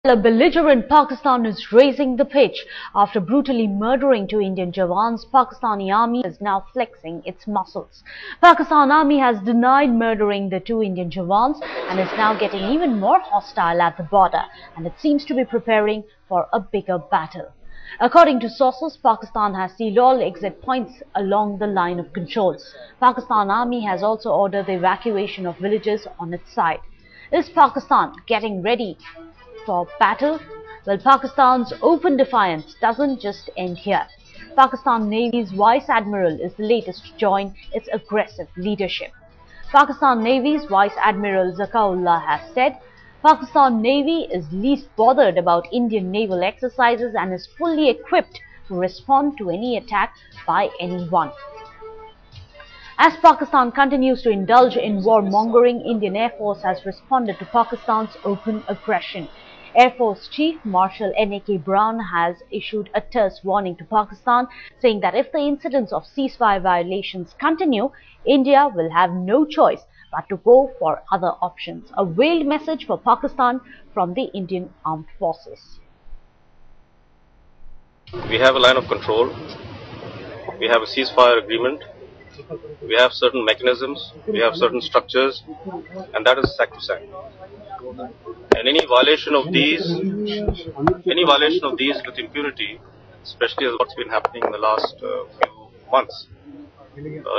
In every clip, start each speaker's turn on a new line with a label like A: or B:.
A: A belligerent Pakistan is raising the pitch. After brutally murdering two Indian jawans, Pakistani army is now flexing its muscles. Pakistan army has denied murdering the two Indian jawans and is now getting even more hostile at the border, and it seems to be preparing for a bigger battle. According to sources, Pakistan has sealed all exit points along the line of control. Pakistan army has also ordered the evacuation of villages on its side. Is Pakistan getting ready for battle? Well, Pakistan's open defiance doesn't just end here. Pakistan Navy's Vice Admiral is the latest to join its aggressive leadership. Pakistan Navy's Vice Admiral Zakaullah has said, Pakistan Navy is least bothered about Indian naval exercises and is fully equipped to respond to any attack by anyone. As Pakistan continues to indulge in warmongering, Indian Air Force has responded to Pakistan's open aggression. Air Force Chief Marshal Air Browne has issued a terse warning to Pakistan, saying that if the incidents of ceasefire violations continue, India will have no choice but to go for other options. A veiled message for Pakistan from the Indian Armed Forces.
B: We have a line of control. We have a ceasefire agreement. We have certain mechanisms. We have certain structures, and that is sacrosanct. And any violation of these with impunity, especially as what's been happening in the last few months,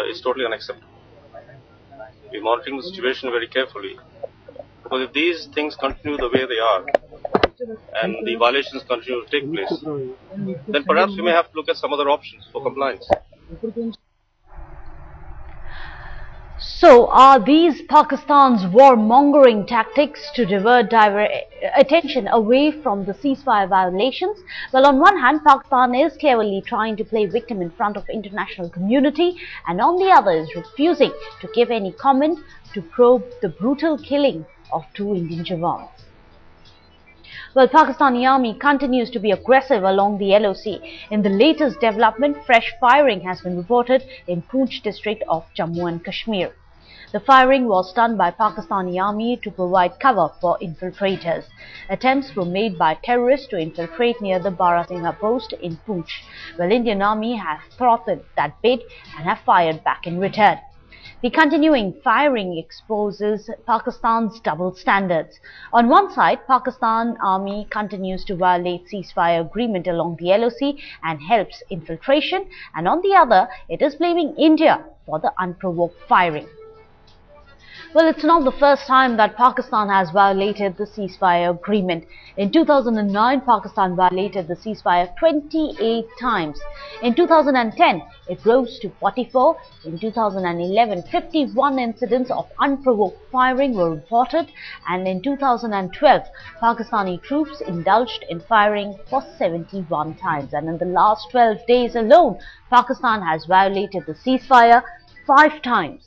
B: is totally unacceptable. We're monitoring the situation very carefully, because if these things continue the way they are, and the violations continue to take place, then perhaps we may have to look at some other options for compliance.
A: So, are these Pakistan's warmongering tactics to divert attention away from the ceasefire violations? Well, on one hand, Pakistan is cleverly trying to play victim in front of international community, and on the other is refusing to give any comment to probe the brutal killing of two Indian jawans. Well, Pakistani army continues to be aggressive along the LOC. In the latest development, fresh firing has been reported in Poonch district of Jammu and Kashmir. The firing was done by Pakistani army to provide cover for infiltrators. Attempts were made by terrorists to infiltrate near the Barasingha post in Poonch. Well, Indian army have thwarted that bid and have fired back in return. The continuing firing exposes Pakistan's double standards. On one side, Pakistan army continues to violate ceasefire agreement along the LOC and helps infiltration, and on the other, it is blaming India for the unprovoked firing. Well, it's not the first time that Pakistan has violated the ceasefire agreement. In 2009, Pakistan violated the ceasefire 28 times. In 2010, it rose to 44. In 2011, 51 incidents of unprovoked firing were reported. And in 2012, Pakistani troops indulged in firing for 71 times. And in the last 12 days alone, Pakistan has violated the ceasefire 5 times.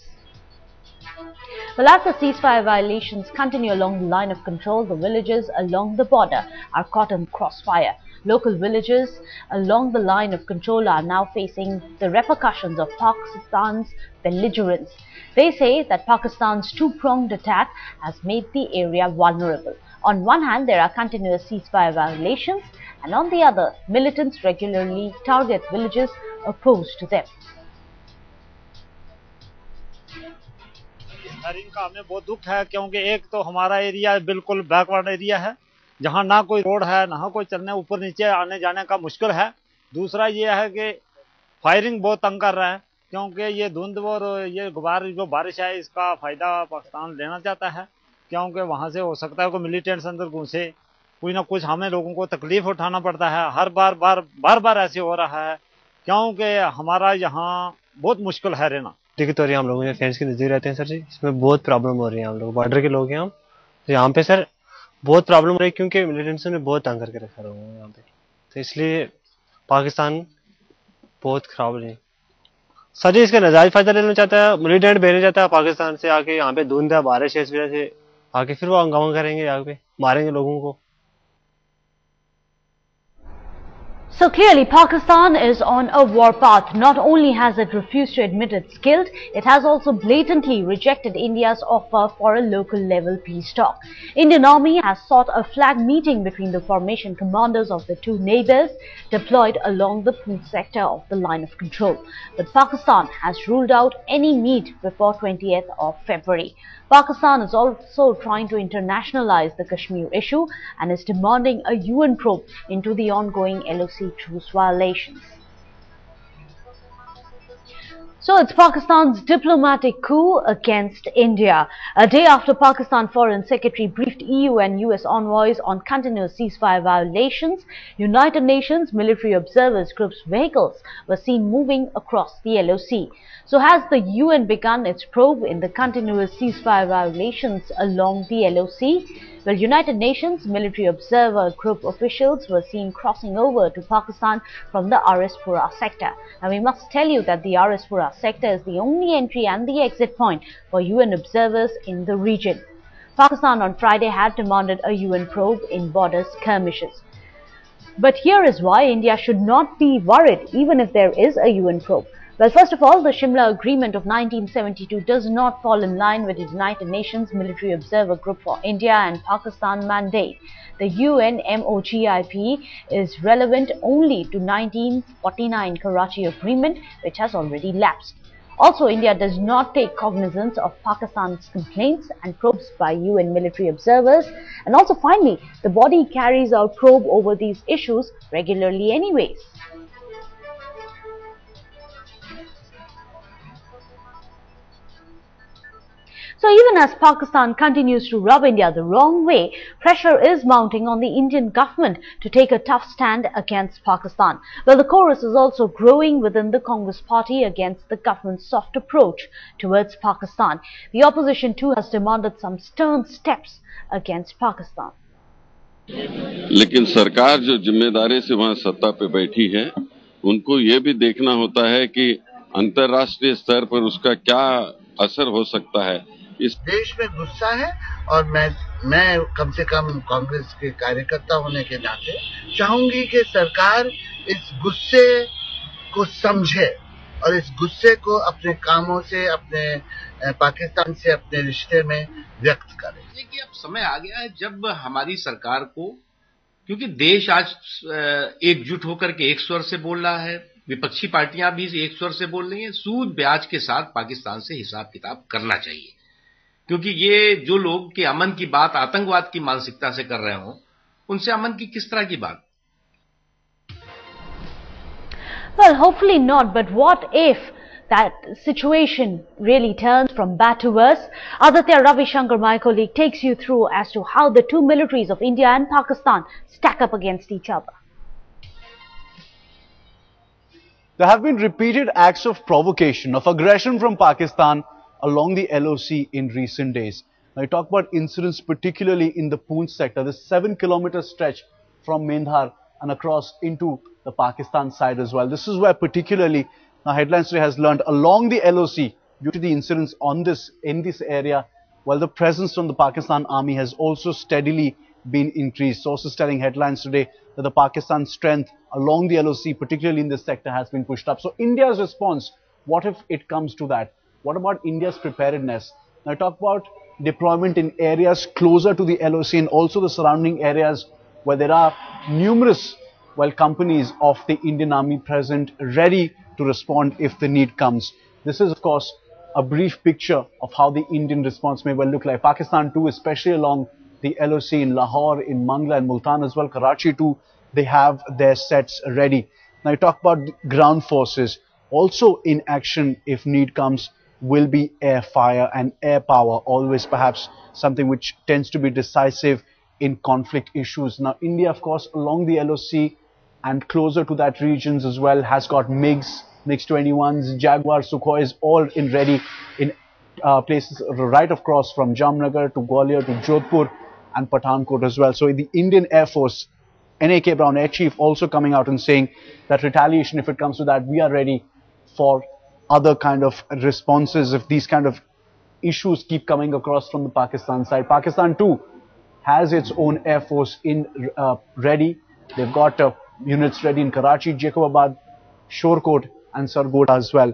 A: Well, as the ceasefire violations continue along the line of control, the villages along the border are caught in crossfire. Local villages along the line of control are now facing the repercussions of Pakistan's belligerence. They say that Pakistan's two-pronged attack has made the area vulnerable. On one hand, there are continuous ceasefire violations, and on the other, militants regularly target villages opposed to them.
C: Firing का हमें बहुत दुख है, क्योंकि एक तो हमारा area बिल्कुल बैकवर्ड एरिया है, जहां ना कोई रोड है, ना कोई चलने ऊपर नीचे आने जाने का मुश्किल है। दूसरा ये है कि फायरिंग बहुत तंग कर रहा है, क्योंकि ये धुंध और ये गुबार जो बारिश है, इसका फायदा पाकिस्तान लेना चाहता है, क्योंकि वहां से हो सकता है कोई मिलिटेंट्स अंदर घुसे, कोई ना कुछ हमें लोगों को तकलीफ उठाना पड़ता है। हर बार ऐसे हो रहा है, क्योंकि हमारा यहाँ बहुत मुश्किल है रहना।
D: दिक्कत हो रही है, हम लोगों के फ्रेंड्स की नजदीक रहते हैं सर जी, इसमें बहुत प्रॉब्लम हो रही है। हम लोग बॉर्डर के लोग हैं, हम तो यहाँ पे सर बहुत प्रॉब्लम हो रही है, क्योंकि मिलिटेंट्स ने बहुत तंग करके रखा लोगों को यहाँ पे, तो इसलिए पाकिस्तान बहुत खराब है सर जी। इसका नजायज फायदा लेना चाहता है, मिलिटेंट भेजना चाहता है पाकिस्तान से आके, यहाँ पे धुंध है, बारिश है, इस वजह से आके फिर वो हंगामा करेंगे, यहाँ पे मारेंगे लोगों को।
A: So clearly, Pakistan is on a war path. Not only has it refused to admit its guilt, it has also blatantly rejected India's offer for a local level peace talk. Indian Army has sought a flag meeting between the formation commanders of the two neighbors deployed along the Poonch sector of the line of control. But Pakistan has ruled out any meet before 20th of February. Pakistan is also trying to internationalize the Kashmir issue and is demanding a UN probe into the ongoing LOC truce violations. So it's Pakistan's diplomatic coup against India. A day after Pakistan Foreign Secretary briefed EU and US envoys on continuous ceasefire violations, United Nations military observers group's vehicles were seen moving across the LOC. So has the UN begun its probe in the continuous ceasefire violations along the LOC? Well, United Nations military observer group officials were seen crossing over to Pakistan from the Arispura sector. Now, we must tell you that the Arispura sector is the only entry and the exit point for UN observers in the region. Pakistan on Friday had demanded a UN probe in border skirmishes. But here is why India should not be worried even if there is a UN probe. Well, first of all, the Shimla Agreement of 1972 does not fall in line with the United Nations Military Observer Group for India and Pakistan mandate. The UN MOGIP is relevant only to 1949 Karachi Agreement, which has already lapsed. Also, India does not take cognizance of Pakistan's complaints and probes by UN military observers. And also, finally, the body carries out probe over these issues regularly anyways. So even as Pakistan continues to rub India the wrong way, pressure is mounting on the Indian government to take a tough stand against Pakistan. Well, the chorus is also growing within the Congress party against the government's soft approach towards Pakistan. The opposition too has demanded some stern steps against Pakistan.
E: लेकिन सरकार जो जिम्मेदारी से वहां सत्ता पे बैठी है, उनको ये भी देखना होता है कि अंतर्राष्ट्रीय स्तर पर उसका क्या असर हो सकता है। इस
F: देश में गुस्सा है और मैं कम से कम कांग्रेस के कार्यकर्ता होने के नाते चाहूंगी कि सरकार इस गुस्से को समझे और इस गुस्से को अपने कामों से, अपने पाकिस्तान से अपने रिश्ते में व्यक्त करे।
G: कि अब समय आ गया है जब हमारी सरकार को, क्योंकि देश आज एकजुट होकर के एक स्वर से बोल रहा है, विपक्षी पार्टियां भी एक स्वर से बोल रही हैं, सूद ब्याज के साथ पाकिस्तान से हिसाब किताब करना चाहिए। क्योंकि ये जो लोग कि अमन की बात आतंकवाद की मानसिकता से कर रहे हों, उनसे अमन की किस तरह की बात?
A: Well, hopefully not, but what if that situation really turns from bad to worse? Aditya Ravishankar, my colleague, takes you through as to how the two militaries of India and Pakistan stack up against each other.
H: There have been repeated acts of provocation, of aggression from Pakistan along the LOC in recent days. Now, I talk about incidents particularly in the Poonch sector, the 7-kilometer stretch from Mendhar and across into the Pakistan side as well. This is where particularly now Headlines Today has learned along the LOC due to the incidents in this area, while the presence from the Pakistan army has also steadily been increased. Sources telling Headlines Today that the Pakistan strength along the LOC, particularly in this sector, has been pushed up. So India's response, what if it comes to that? What about India's preparedness? Now I talk about deployment in areas closer to the LOC and also the surrounding areas where there are numerous companies of the Indian Army present, ready to respond if the need comes. This is, of course, a brief picture of how the Indian response may well look like. Pakistan too, especially along the LOC in Lahore, in Mangla and Multan as well, Karachi too, they have their sets ready. Now I talk about ground forces, also in action if need comes, will be air fire and air power, always perhaps something which tends to be decisive in conflict issues. Now India, of course, along the LOC and closer to that regions as well, has got MiGs, MiG-21s, Jaguars, Sukhois, all in ready in places right across from Jamnagar to Gwalior to Jodhpur and Pathankot as well. So the Indian Air Force, N.A.K. Browne, Air Chief, also coming out and saying that retaliation, if it comes to that, we are ready for other kind of responses if these kind of issues keep coming across from the Pakistan side. Pakistan too has its own Air Force in ready. They've got units ready in Karachi, Jacobabad, Shorkot and Sargota as well.